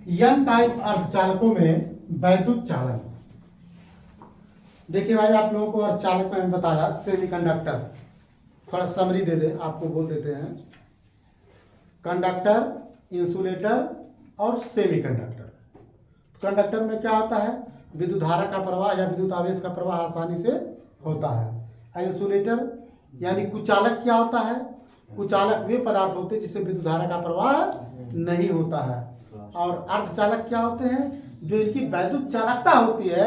N type अर्धचालकों में वैद्युत चालन। देखिए भाई, आप लोगों को अर्धचालक मैंने बताया सेमीकंडक्टर, थोड़ा समरी दे दे, आपको बोल देते हैं कंडक्टर, इंसुलेटर और सेमीकंडक्टर। कंडक्टर में क्या होता है, विद्युत धारा का प्रवाह या विद्युत आवेश का प्रवाह आसानी से होता है। इंसुलेटर यानी कुचालक क्या होता है, कुचालक वे पदार्थ होते हैं जिससे विद्युत धारा का प्रवाह नहीं होता है। और अर्धचालक क्या होते हैं, जो इनकी वैद्युत चालकता होती है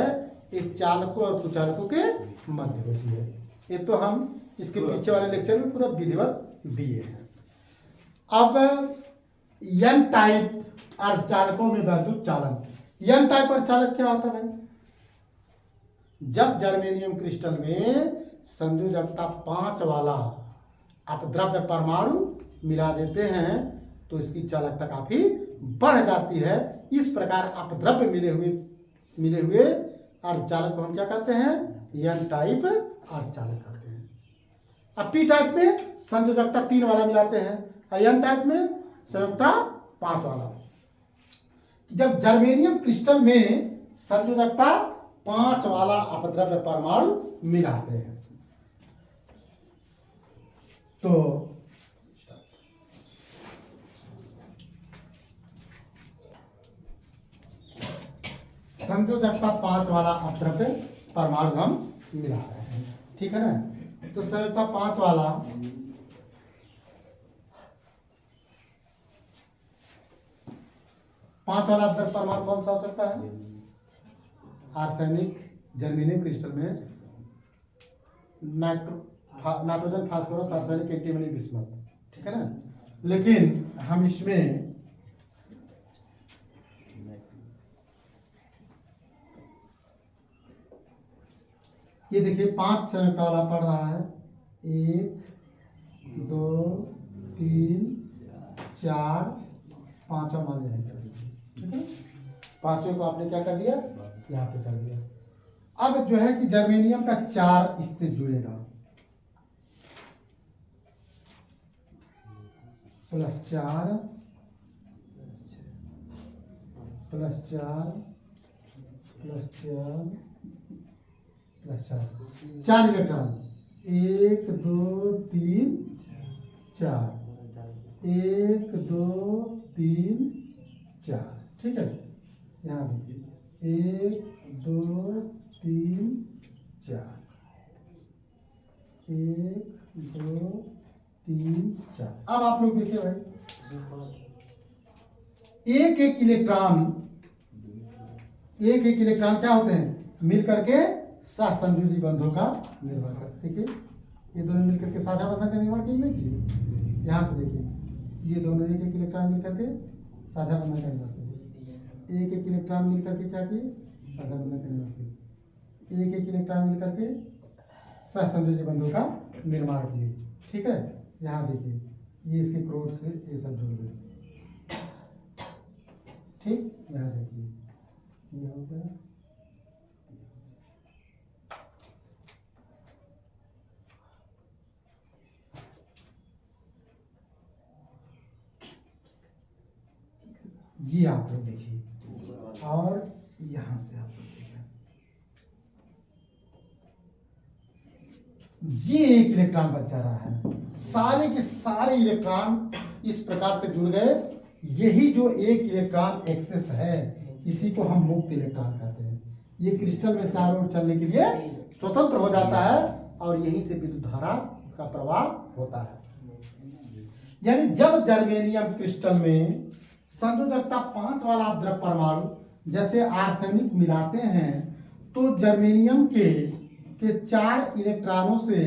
एक चालकों और कुचालकों के मध्य होती है। ये तो हम इसके पीछे वाले लेक्चर में पूरा विधिवत दिए हैं। अब एन टाइप अर्धचालकों में वैद्युत चालन। एन टाइप अर्धचालक क्या होता है भाई, जब जर्मेनियम क्रिस्टल में संयोजकता 5 वाला अपद्रव्य परमाणु मिला देते हैं तो इसकी चालकता काफी बढ़ जाती है। इस प्रकार अपद्रव्य मिले हुए अर्धचालक को हम क्या कहते हैं, एन टाइप अर्धचालक कहते हैं। अब पी टाइप में संयोजकता 3 वाला मिलाते हैं और एन टाइप में संयोजकता 5 वाला। जब जर्मेनियम क्रिस्टल में संयोजकता 5 वाला अपद्रव्य परमाणु मिलाते हैं तो संयोजकता 5 वाला अपद्रव्य परमाणु हम मिला रहे हैं, ठीक है ना। तो संयोजकता 5 वाला अपद्रव्य परमाणु कौन सा हो सकता है, आर्सेनिक, जर्मेनियम क्रिस्टल में nitrogen, phosphorus, arsenic, antimony, bismuth, ठीक है ना। लेकिन हम इसमें ये देखिए 5 संयोजकता वाला पड़ रहा है, 1 2 3 4 5वां मान जाएगा, ठीक है। 5वें को आपने क्या कर दिया, यहाँ पे कर दिया। अब जो है कि जर्मेनियम का 4 इससे जुड़ेगा, +4 +4 +4 +4 4 इलेक्ट्रॉन, 1 2 3 4, 1 2 3 4, ठीक है। यहाँ देखिए 1 2 3 4, 1 2 3 4। अब आप लोग देखिए भाई, एक एक इलेक्ट्रॉन क्या होते हैं, मिल करके सहसंयोजी बंधों का निर्माण करते। देखिए ये दोनों मिलकर के साझा बंधन का निर्माण किए नहीं किए। यहाँ से देखिए ये दोनों एक एक इलेक्ट्रॉन मिलकर के साझा बंधन का निर्माण किए, एक एक इलेक्ट्रॉन मिलकर के क्या किए, साझा बंधन का निर्माण किए, एक एक इलेक्ट्रॉन मिलकर के सहसंयोजी बंधों का निर्माण किए, ठीक है। यहाँ देखिए ये इसके क्रोध से ये सब जुड़ गए, ठीक। यहाँ देखिए ये हो गया, ये आप लोग देखिए, और यहां से आप लोग देखिए ये एक इलेक्ट्रॉन बच जा रहा है, सारे के सारे इलेक्ट्रॉन इस प्रकार से जुड़ गए। यही जो एक इलेक्ट्रॉन एक्सेस है इसी को हम मुक्त इलेक्ट्रॉन कहते हैं। ये क्रिस्टल में चारों ओर चलने के लिए स्वतंत्र हो जाता है और यहीं से विद्युत धारा का प्रवाह होता है। यानी जब जर्मेनियम क्रिस्टल में संयोजकता 5 वाला अपद्रव्य परमाणु जैसे आर्सेनिक मिलाते हैं तो जर्मेनियम के 4 इलेक्ट्रॉनों से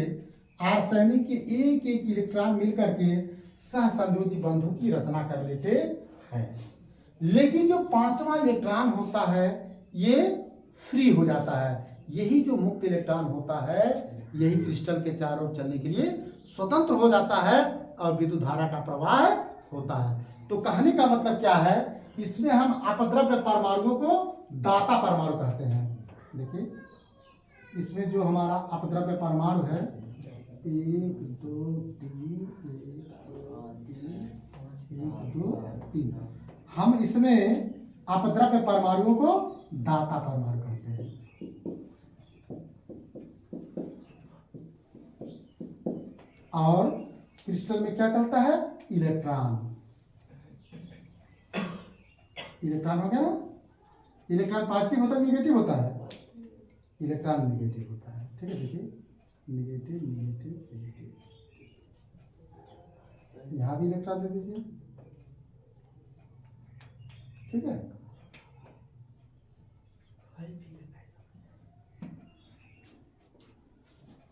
आर्सेनिक के एक एक इलेक्ट्रॉन मिलकर के सहसंयोजी बंधों की रचना कर लेते हैं। लेकिन जो 5वां इलेक्ट्रॉन होता है ये फ्री हो जाता है। यही जो मुक्त इलेक्ट्रॉन होता है यही क्रिस्टल के चारों ओर चलने के लिए स्वतंत्र हो जाता है और विद्युत धारा का प्रवाह होता है। तो कहने का मतलब क्या है, इसमें हम अपद्रव्य परमाणुओं को दाता परमाणु कहते हैं। देखिए इसमें जो हमारा अपद्रव्य परमाणु है 1 2 3 1 2 3 हम इसमें अपद्रव्य परमाणुओं को दाता परमाणु कहते हैं। और क्रिस्टल में क्या चलता है? इलेक्ट्रॉन। इलेक्ट्रॉन हो गया ना। इलेक्ट्रॉन पॉजिटिव होता है निगेटिव होता है? इलेक्ट्रॉन निगेटिव होता है। ठीक है, देखिए निगेटिव निगेटिव निगेटिव, यहां भी इलेक्ट्रॉन दे दीजिए। ठीक है,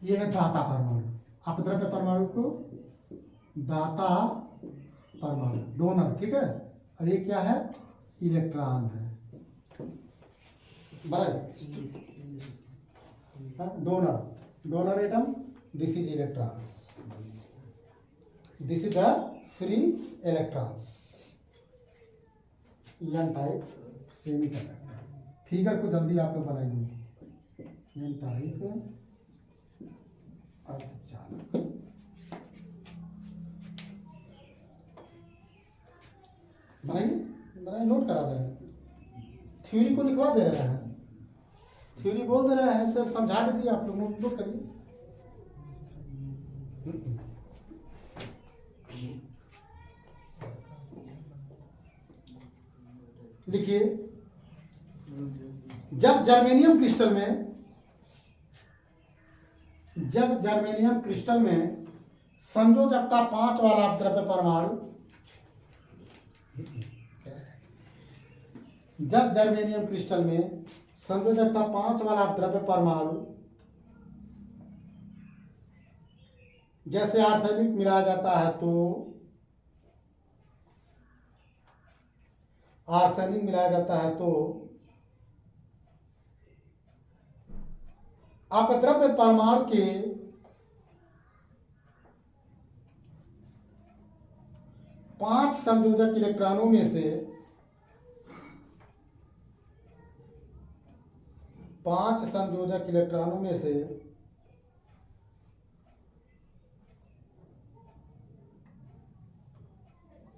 ये है दाता परमाणु। अपद्रव्य परमाणु को दाता परमाणु, डोनर। ठीक है, और ये क्या है? इलेक्ट्रॉन है। Donor, donor atom, this is electrons, this is the free electrons. N type semiconductor. Figure को जल्दी आप लोग बनाइए। एन टाइप अर्धचालक। बनाइए बनाइए, नोट करा रहे हैं, थ्योरी को लिखवा दे रहे हैं, थ्योरी बोल दे रहे हैं, सब समझा के दिए, आप लोग नोट करिए। लिखिए, जब जर्मेनियम क्रिस्टल में संयोजकता 5 वाला अपद्रव्य परमाणु, जब जर्मेनियम क्रिस्टल में संयोजकता 5 वाला अपद्रव्य परमाणु जैसे आर्सेनिक मिलाया जाता है तो आर्सेनिक मिलाया जाता है तो अपद्रव्य परमाणु के पांच संयोजक इलेक्ट्रॉनों में से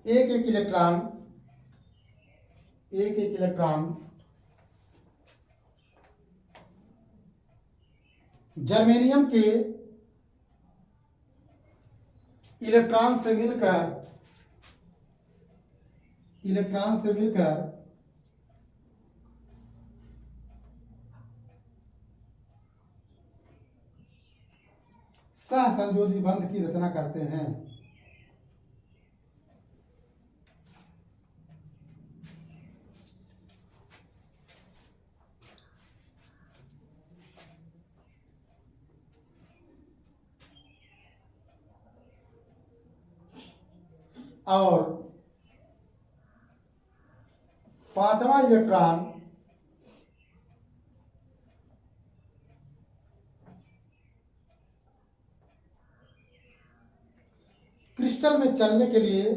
एक एक इलेक्ट्रॉन जर्मेनियम के इलेक्ट्रॉन से मिलकर सहसंयोजी बंध की रचना करते हैं। और पांचवा इलेक्ट्रॉन क्रिस्टल में चलने के लिए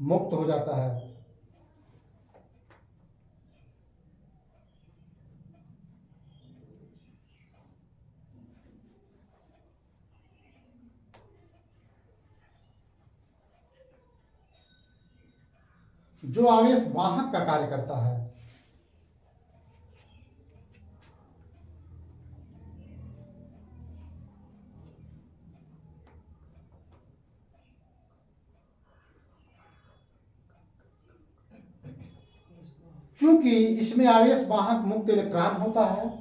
मुक्त हो जाता है। जो आवेश वाहक का कार्य करता है। चूंकि इसमें आवेश वाहक मुक्त इलेक्ट्रॉन होता है,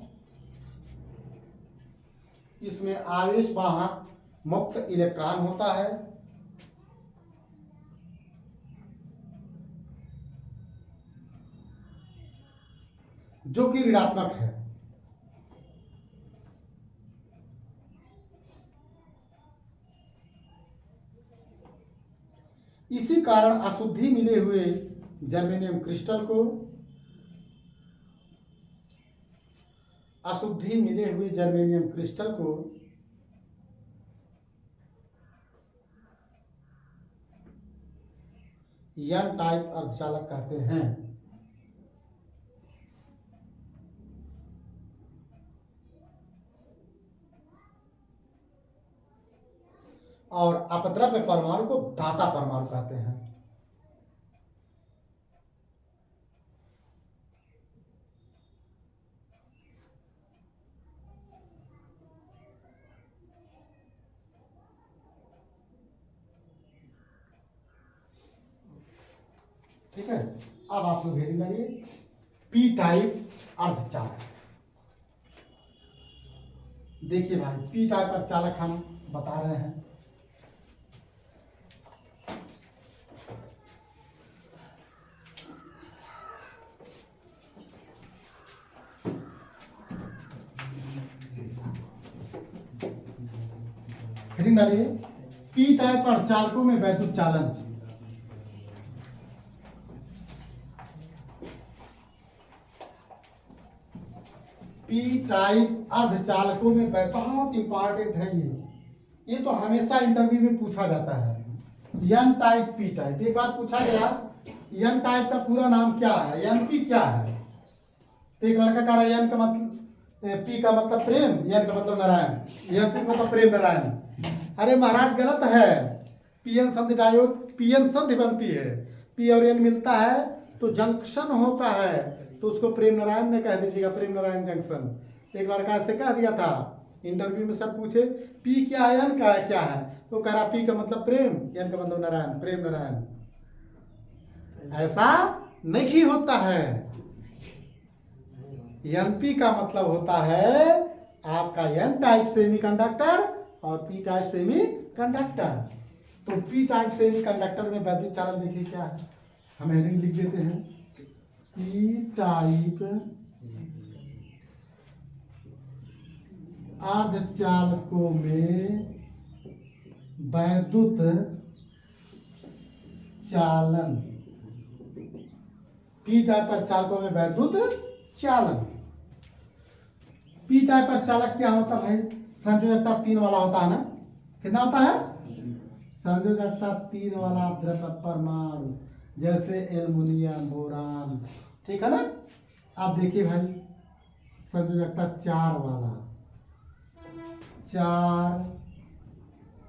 इसमें आवेश वाहक मुक्त इलेक्ट्रॉन होता है, जो कि ऋणात्मक है। इसी कारण अशुद्धि मिले हुए जर्मेनियम क्रिस्टल को एन टाइप अर्धचालक कहते हैं। और अपद्रव्य परमाणु को दाता परमाणु कहते हैं। ठीक है। अब आप लोग हेडिंग डालिए पी टाइप अर्धचालक। देखिए भाई पी टाइप अर्धचालक हम बता रहे हैं। हेडिंग डालिए पी टाइप अर्धचालकों में वैद्युत चालन। पी टाइप अर्धचालकों में बहुत इंपॉर्टेंट है ये तो हमेशा इंटरव्यू में पूछा जाता है। एन टाइप पी टाइप, एक बार पूछा गया एन टाइप का पूरा नाम क्या है, एन पी क्या है। तो एक लड़का कह रहा है एन का मतलब पी का मतलब प्रेम, एन का मतलब नारायण, एन पी का मतलब प्रेम नारायण। अरे महाराज गलत है। पीएन संधि डायोड पीएन संधि बनती है, पी और एन मिलता है तो जंक्शन होता है, तो उसको प्रेम नारायण ने कह दीजिएगा, प्रेम नारायण जंक्शन। एक लड़का ऐसे कह दिया था इंटरव्यू में, सर पूछे पी क्या है एन का क्या है, तो कह रहा पी का मतलब प्रेम, एन का मतलब नारायण, प्रेम नारायण। ऐसा नहीं होता है। एनपी का मतलब होता है आपका एन टाइप सेमीकंडक्टर और पी टाइप सेमीकंडक्टर। तो पी टाइप सेमीकंडक्टर में वैद्युत चालन देखिए क्या है, हम हेडिंग लिख देते हैं पी टाइप अर्धचालकों में वैद्युत चालन। पी टाइप अर्धचालकों में वैद्युत चालन। पी टाइप अर्धचालक क्या होता है भाई, संयोजकता 3 वाला होता है ना, कितना होता है, संयोजकता 3 वाला द्रव्य परमाणु, जैसे एल्युमिनियम, बोरान, ठीक है ना। आप देखिए भाई संयोजकता 4 वाला, 4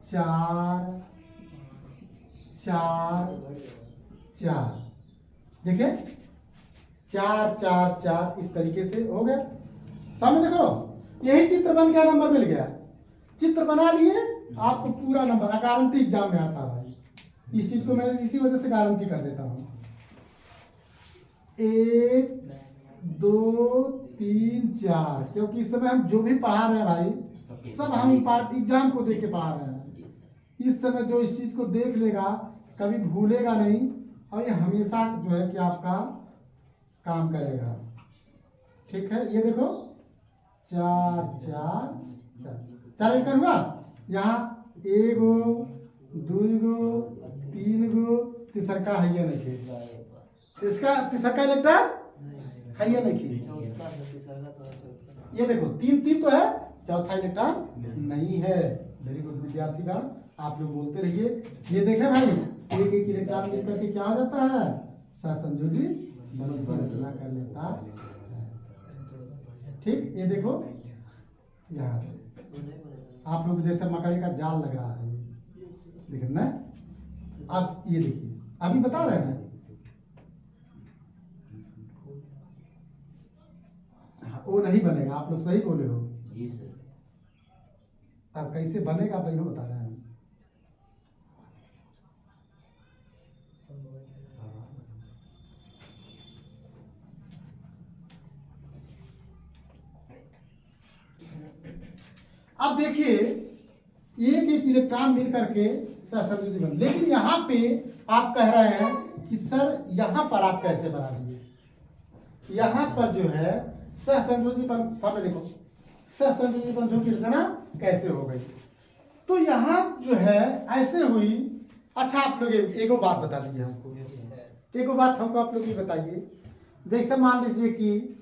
4 4 4, देखिए 4 4 4 इस तरीके से हो गया। सामने देखो यही चित्र बन गया, नंबर मिल गया, चित्र बना लिए आपको पूरा नंबर गारंटी एग्जाम में आता है भाई। इस चीज को मैं इसी वजह से गारंटी कर देता हूँ। 1 2 3 4, क्योंकि इस समय हम जो भी पढ़ा रहे हैं भाई सब हम एग्जाम को देख के पढ़ा रहे हैं। इस समय जो इस चीज को देख लेगा कभी भूलेगा नहीं, और ये हमेशा जो है कि आपका काम करेगा। ठीक है, ये देखो 4 4 4 एक हुआ, यहाँ 1 गो 2 गो 3 गो, तीसरका है ये नहीं, इसका तीसरका इलेक्ट्रॉन है ये नहीं। ये देखो 3 3 तो है, चौथा इलेक्ट्रॉन नहीं है। वेरी गुड विद्यार्थीगण, आप लोग बोलते रहिए। ये देखे भाई एक एक इलेक्ट्रॉन मिलकर के क्या हो जाता है, सहसंयोजी बंध की रचना कर लेता है। ठीक, ये देखो यहाँ से आप लोग जैसे मकड़ी का जाल लग रहा है, देख ना। अब ये देखिए अभी बता रहे हैं, वो नहीं बनेगा, आप लोग सही बोले हो। अब कैसे बनेगा भाई वो बता रहे हैं। अब देखिए एक एक इलेक्ट्रॉन मिल करके सहसंयोजी बन, लेकिन यहाँ पे आप कह रहे हैं कि सर यहाँ पर आप कैसे बना दिए। यहाँ पर जो है सहसंयोजी बन, सामने देखो सहसंयोजी बंधों की रचना कैसे हो गई। तो यहाँ जो है ऐसे हुई। अच्छा आप लोग एगो बात बता दीजिए हमको, एगो बात हमको आप लोग ये बताइए। जैसे मान लीजिए कि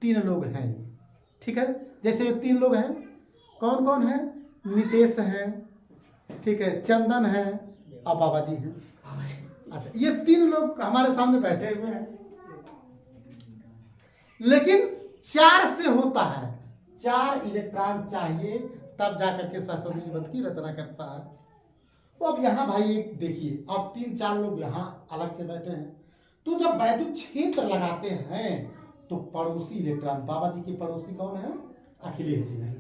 3 लोग हैं, ठीक है, जैसे ये 3 लोग हैं, कौन कौन है, नितेश है, ठीक है, चंदन है और बाबा जी हैं। अच्छा ये 3 लोग हमारे सामने बैठे हुए हैं, लेकिन 4 से होता है, 4 इलेक्ट्रॉन चाहिए तब जाकर के सहसंयोजी बंध की रचना करता है। तो अब यहाँ भाई एक देखिए, अब 3 4 लोग यहाँ अलग से बैठे हैं, तो जब वैद्युत क्षेत्र लगाते हैं तो पड़ोसी इलेक्ट्रॉन, बाबा जी के पड़ोसी कौन है, अखिलेश जी हैं।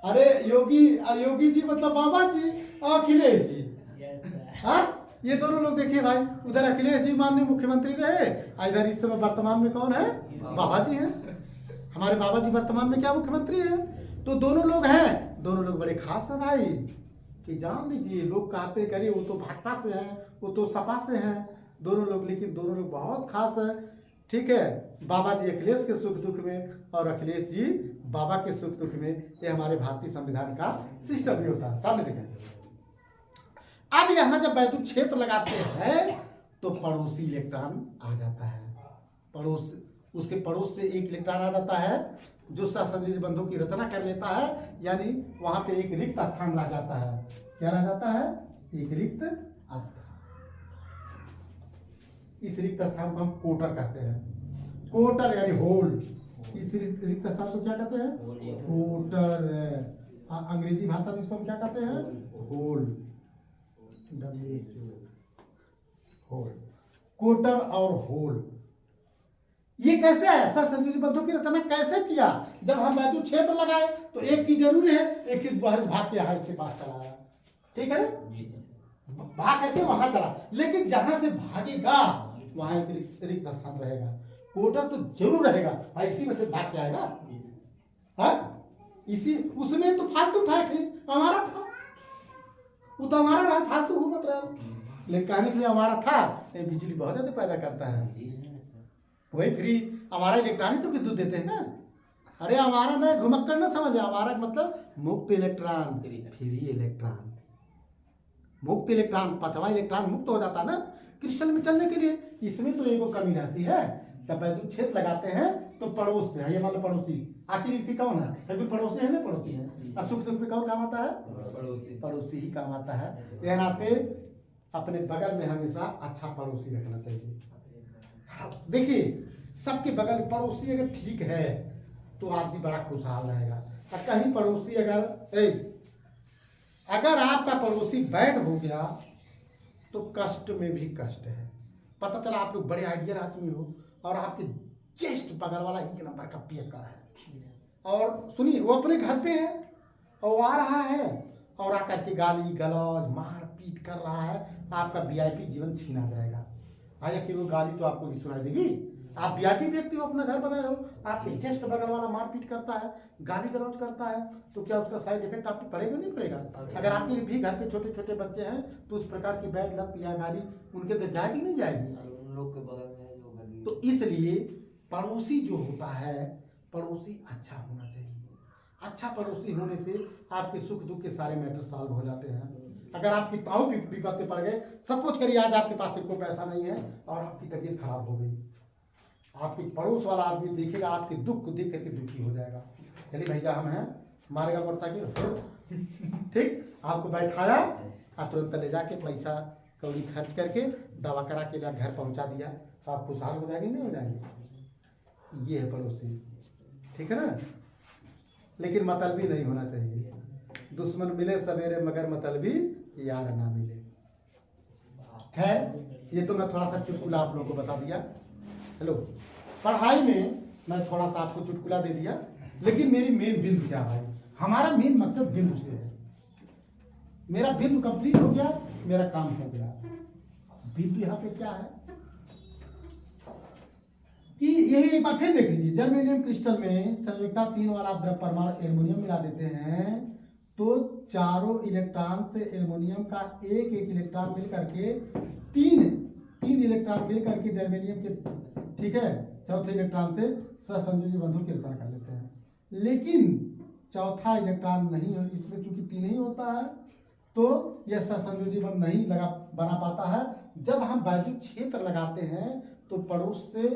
अरे योगी योगी जी मतलब बाबा जी और अखिलेश जी, हाँ ये दोनों लोग देखिए भाई, उधर अखिलेश जी माननीय मुख्यमंत्री रहे, इधर इस समय वर्तमान में कौन है? बाबा जी हैं। हमारे बाबा जी वर्तमान में क्या मुख्यमंत्री हैं। तो दोनों लोग हैं, दोनों लोग बड़े खास हैं भाई, कि जान लीजिए। लोग कहते करिए वो तो भाजपा से हैं, वो तो सपा से हैं दोनों लोग, लेकिन दोनों लोग बहुत खास हैं। ठीक है, बाबा जी अखिलेश के सुख दुख में और अखिलेश जी बाबा के सुख दुख में। ये हमारे भारतीय संविधान का सिस्टम भी होता है। सामने देखें, अब यहाँ जब वैद्युत क्षेत्र लगाते हैं तो पड़ोसी इलेक्ट्रॉन आ जाता है। पड़ोस, उसके पड़ोस से एक इलेक्ट्रॉन आ जाता है जो सहसंयोजी बंधों की रचना कर लेता है, यानी वहां पे एक रिक्त स्थान रह जाता है। क्या रह जाता है? एक रिक्त स्थान। इस रिक्त स्थान को हम कोटर कहते हैं। कोटर यानी होल। इस रिक्त स्थान को क्या कहते हैं? कोटर। अंग्रेजी भाषा में इसको हम क्या कहते हैं? होल। होल, कोटर और होल। ये कैसे है? सहसंयोजी बंधों की रचना कैसे किया? जब हम वैद्युत क्षेत्र लगाए तो एक की जरूर है, एक की भाग के यहाँ इसके पास चला आया। ठीक है, भाग करके वहां चला, लेकिन जहां से भागेगा वहां एक रिक्त स्थान रहेगा। कोटर तो जरूर रहेगा भाई, इसी में से भाग के आएगा। हाँ, इसी उसमें तो फालतू था, ठीक हमारा था, वो तो हमारा रहा, फालतू हो मत रहा, लेकिन कहने के लिए हमारा था। बिजली बहुत ज्यादा पैदा करता है, वही फ्री हमारा इलेक्ट्रॉन ही तो विद्युत देते हैं ना। अरे हमारा मैं घुमक्कड़ ना समझे, हमारा मतलब मुक्त इलेक्ट्रॉन, फ्री इलेक्ट्रॉन। मुक्त इलेक्ट्रॉन, पांचवा इलेक्ट्रॉन मुक्त हो जाता है ना क्रिस्टल में चलने के लिए। इसमें तो एगो कमी रहती है। जब वैद्युत क्षेत्र लगाते हैं तो पड़ोस से, ये मान लो पड़ोसी, आखिर इसकी कौन है? वैद्युत पड़ोसी है ना, पड़ोसी है। और सुख दुख में कौन काम आता है? पड़ोसी ही काम आता है। यह नाते अपने बगल में हमेशा अच्छा पड़ोसी रखना चाहिए। देखिए, सबके बगल में पड़ोसी अगर ठीक है तो आदमी बड़ा खुशहाल रहेगा। और कहीं पड़ोसी अगर आपका पड़ोसी बैड हो गया तो कष्ट में भी कष्ट है। पता चला आप लोग बड़े आइडियल आदमी हो और आपके जस्ट बगल वाला एक नंबर का पियक्कड़ है, और सुनिए वो अपने घर पे है और वो आ रहा है और आकर के गाली गलौज मार पीट कर रहा है, आपका वीआईपी जीवन छीना जाएगा। भाई कि वो गाली तो आपको नहीं सुनाई देगी, आप वीआईपी व्यक्ति हो, अपना घर बनाए हो, आपके जस्ट बगल वाला मारपीट करता है, गाली गलौज करता है, तो क्या उसका साइड इफेक्ट आप पे पड़ेगा नहीं पड़ेगा? अगर आपके भी घर पे छोटे छोटे बच्चे हैं तो उस प्रकार की बैड लत या गाली उनके अंदर जाएगी नहीं जाएगी? लोग के बगल में जो तो इसलिए पड़ोसी जो होता है, पड़ोसी अच्छा होना चाहिए। अच्छा पड़ोसी होने से आपके सुख दुख के सारे मैटर सॉल्व हो जाते हैं। अगर आपकी ताऊ विपद में पड़ गए, सपोज करिए आज आपके पास कोई पैसा नहीं है और आपकी तबीयत खराब हो गई, आपके पड़ोस वाला आदमी देखेगा आपके दुख को देख करके दुखी हो जाएगा। चलिए भैया हम हैं, मारेगा मोटरसाइकिल, ठीक, आपको बैठाया और तुरंत ले जाके पैसा कौड़ी खर्च करके दवा करा के घर पहुंचा दिया, तो आप खुशहाल हो जाएंगे नहीं हो जाएंगे? ये है पड़ोसी, ठीक है ना। लेकिन मतलबी नहीं होना चाहिए। दुश्मन मिले सवेरे मगर मतलबी यार ना मिले। खैर, ये तो मैं थोड़ा सा चुटकुला आप लोगों को बता दिया। हेलो, पढ़ाई में मैं थोड़ा सा आपको चुटकुला दे दिया, लेकिन मेरी मेन बिंदु क्या भाई? हमारा मेन मकसद बिंदु से है। मेरा बिंदु कंप्लीट हो गया, मेरा काम हो गया। बिंदु यहाँ पे क्या है कि यही एक बार फिर देख लीजिए, जर्मेनियम क्रिस्टल में संयोजकता 3 वाला द्रव परमाणु एल्युमिनियम मिला देते हैं तो चारों इलेक्ट्रॉन से एल्युमिनियम का एक एक इलेक्ट्रॉन मिल करके तीन इलेक्ट्रॉन मिल करके जर्मेनियम के, ठीक है, चौथे इलेक्ट्रॉन से सहसंयोजी बंधों की रचना कर लेते हैं। लेकिन चौथा इलेक्ट्रॉन नहीं, इसमें चूंकि 3 ही होता है तो यह सहसंयोजी बंध नहीं बना पाता है। जब हम वैद्युत क्षेत्र लगाते हैं तो पड़ोस से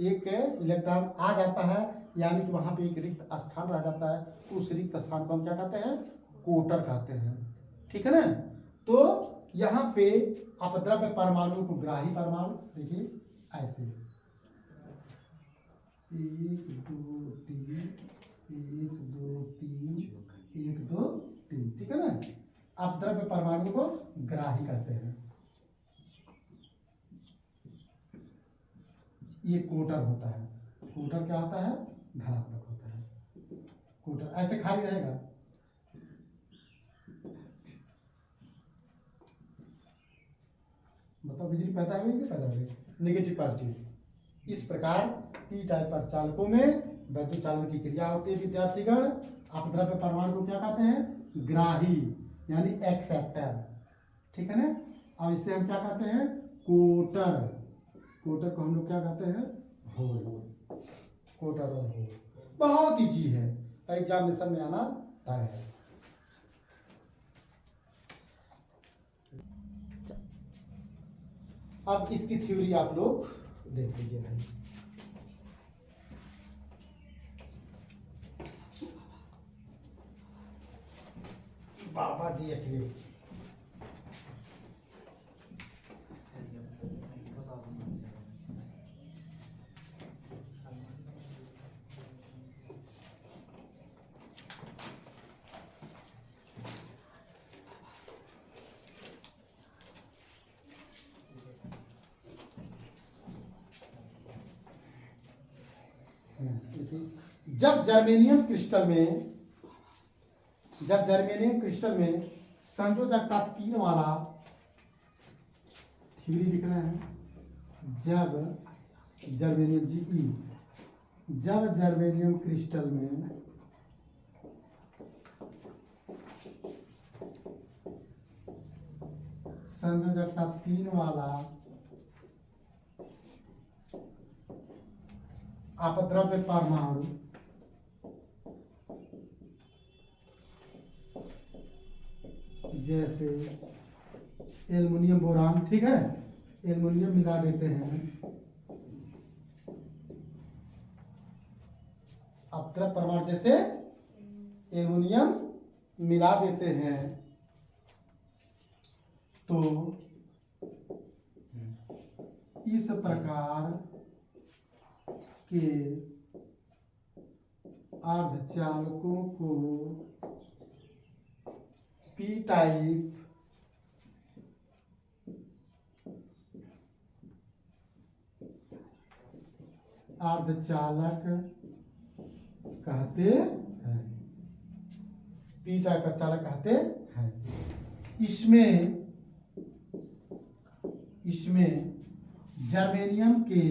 एक इलेक्ट्रॉन आ जाता है, यानी कि वहां पे एक रिक्त स्थान रह जाता है। उस रिक्त स्थान को हम क्या कहते हैं? कोटर कहते हैं, ठीक है ना। तो यहाँ पे अपद्रव्य परमाणु को ग्राही परमाणु, देखिए ऐसे 1 2 3 1 2 3 1 2 3, ठीक है ना। अपद्रव्य परमाणु को ग्राही कहते हैं। ये कोटर होता है। कोटर क्या होता है? धनात्मक होता है। कोटर ऐसे खाली रहेगा, तो बिजली पैदा होगी कि पैदा होगी, नेगेटिव पॉजिटिव। इस प्रकार पी टाइप अर्धचालकों में वैद्युत चालन की क्रिया होती है विद्यार्थीगण। अपद्रव्य परमाणु को क्या कहते हैं? ग्राही यानी एक्सेप्टर, ठीक है ना। और इसे हम क्या कहते हैं? कोटर। कोटर को हम लोग क्या कहते हैं? होल। कोटर और होल बहुत ईजी है, एग्जामिनेशन में आना तय है। अब इसकी थ्योरी आप लोग देख लीजिए भाई। बाबा जी अखिलेश जब जर्मेनियम क्रिस्टल में संयोजकता 3 वाला थ्योरी लिख रहे हैं। जब जर्मेनियम क्रिस्टल में संयोजकता 3 वाला अपद्रव्य परमाणु जैसे एल्युमिनियम बोरान, ठीक है, एल्युमिनियम मिला देते हैं, अपद्रव्य परमाणु जैसे एल्युमिनियम मिला देते हैं तो इस प्रकार के अर्धचालकों को पी टाइप अर्धचालक कहते हैं। पी टाइप अर्धचालक कहते हैं। इसमें जर्मेनियम के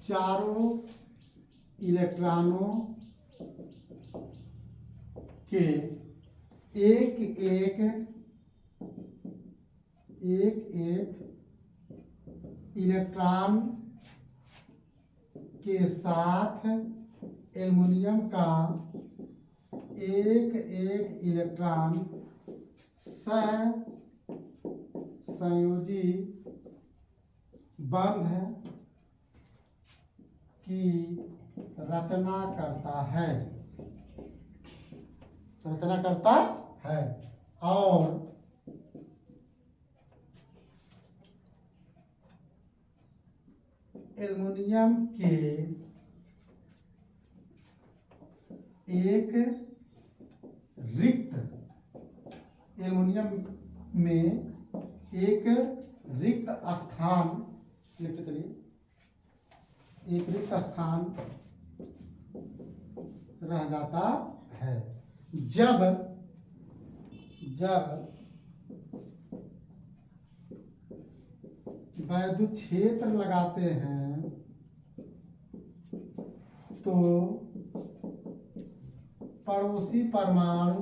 चारों इलेक्ट्रॉनों के एक एक इलेक्ट्रॉन के साथ एल्युमिनियम का एक एक इलेक्ट्रॉन सह संयोजी बंध की रचना करता है और एल्युमिनियम के एक एल्युमिनियम में एक रिक्त स्थान लिखते चलिए, एक रिक्त स्थान रह जाता है। जब वैद्युत क्षेत्र लगाते हैं तो पड़ोसी परमाणु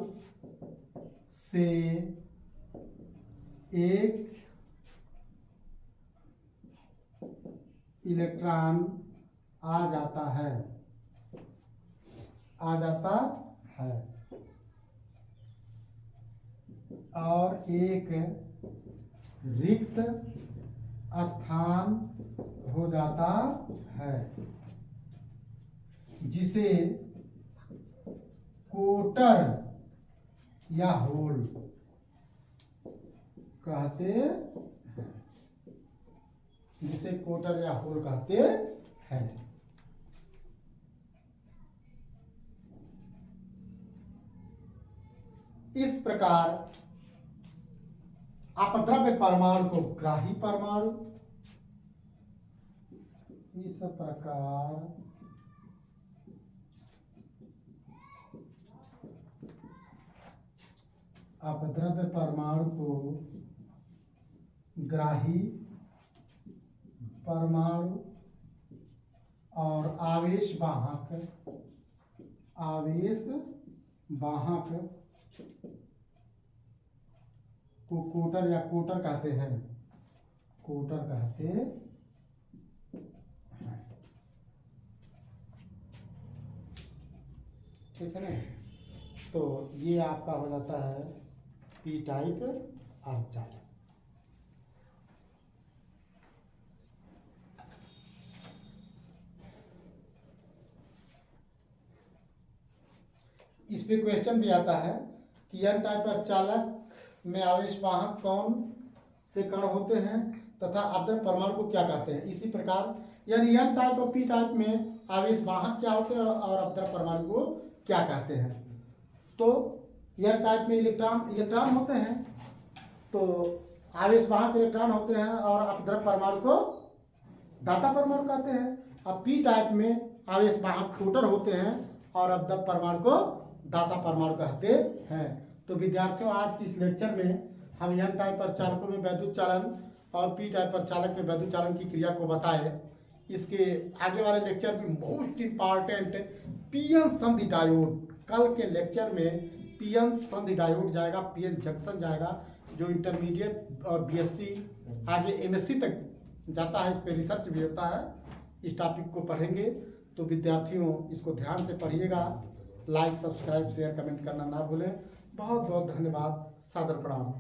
से एक इलेक्ट्रॉन आ जाता है और एक रिक्त स्थान हो जाता है जिसे कोटर या होल कहते हैं। इस प्रकार अपद्रव्य परमाणु को ग्राही परमाणु, इस प्रकार अपद्रव्य परमाणु को ग्राही परमाणु और आवेश वाहक को कोटर या कोटर कहते हैं, कोटर कहते हैं। ठीक है ना। तो ये आपका हो जाता है पी टाइप अर्धचालक। इस पे क्वेश्चन भी आता है कि एन टाइप अर्धचालक में आवेश वाहक कौन से कण होते हैं तथा अपद्रव्य परमाणु को क्या कहते हैं। इसी प्रकार यानी एन टाइप और पी टाइप में आवेश वाहक क्या होते हैं और अपद्रव्य परमाणु को क्या कहते हैं। तो एन टाइप में इलेक्ट्रॉन होते हैं, तो आवेश वाहक इलेक्ट्रॉन होते हैं और अपद्रव्य परमाणु को दाता परमाणु कहते हैं। अब पी टाइप में आवेश वाहक कोटर होते हैं और अपद्रव्य परमाणु को दाता परमाणु कहते हैं। तो विद्यार्थियों, आज की इस लेक्चर में हम एन टाइप अर्धचालकों में वैद्युत चालन और पी टाइप अर्धचालक में वैद्युत चालन की क्रिया को बताए। इसके आगे वाले लेक्चर में मोस्ट इम्पॉर्टेंट पीएन संधि डायोड, कल के लेक्चर में पीएन संधि डायोड जाएगा, पीएन जंक्शन जाएगा, जो इंटरमीडिएट और बीएससी आगे एमएससी तक जाता है। इस पर रिसर्च भी होता है। इस टॉपिक को पढ़ेंगे। तो विद्यार्थियों, इसको ध्यान से पढ़िएगा। लाइक, सब्सक्राइब, शेयर, कमेंट करना ना भूलें। बहुत बहुत धन्यवाद। सादर प्रणाम।